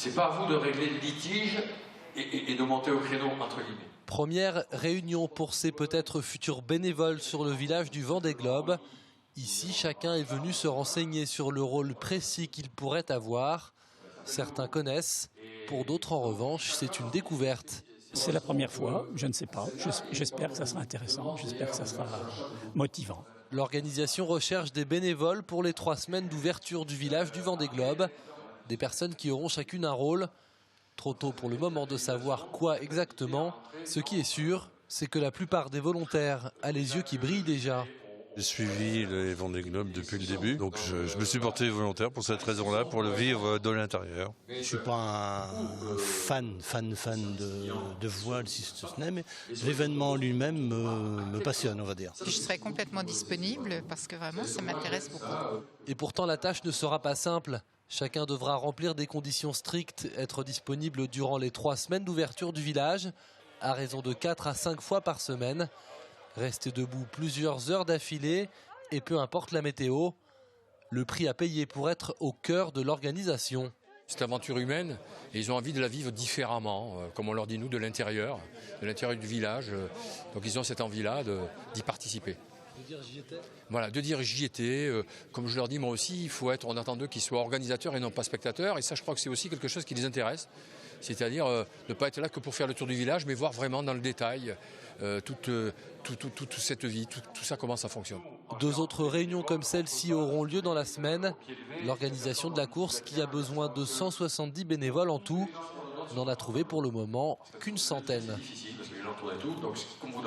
C'est pas à vous de régler le litige et de monter au créneau, entre guillemets. Première réunion pour ces peut-être futurs bénévoles sur le village du Vendée Globe. Ici, chacun est venu se renseigner sur le rôle précis qu'il pourrait avoir. Certains connaissent, pour d'autres en revanche, c'est une découverte. C'est la première fois, je ne sais pas. J'espère que ça sera intéressant, j'espère que ça sera motivant. L'organisation recherche des bénévoles pour les 3 semaines d'ouverture du village du Vendée Globe. Des personnes qui auront chacune un rôle. Trop tôt pour le moment de savoir quoi exactement. Ce qui est sûr, c'est que la plupart des volontaires a les yeux qui brillent déjà. J'ai suivi les Vendée Globe depuis le début, donc je me suis porté volontaire pour cette raison-là, pour le vivre de l'intérieur. Je ne suis pas un fan de voile, si ce n'est, mais l'événement lui-même me passionne, on va dire. Je serai complètement disponible parce que vraiment ça m'intéresse beaucoup. Et pourtant la tâche ne sera pas simple. Chacun devra remplir des conditions strictes, être disponible durant les 3 semaines d'ouverture du village, à raison de 4 à 5 fois par semaine. Rester debout plusieurs heures d'affilée et peu importe la météo, le prix à payer pour être au cœur de l'organisation. C'est l'aventure humaine et ils ont envie de la vivre différemment, comme on leur dit nous, de l'intérieur du village. Donc ils ont cette envie-là d'y participer. De dire j'y étais ? Voilà, de dire j'y étais. Comme je leur dis moi aussi, il faut être, on attend d'eux qu'ils soient organisateurs et non pas spectateurs. Et ça, je crois que c'est aussi quelque chose qui les intéresse. C'est-à-dire ne pas être là que pour faire le tour du village, mais voir vraiment dans le détail toute cette vie, tout ça, comment ça fonctionne. 2 autres réunions comme celle-ci auront lieu dans la semaine. L'organisation de la course, qui a besoin de 170 bénévoles en tout, n'en a trouvé pour le moment qu'une centaine.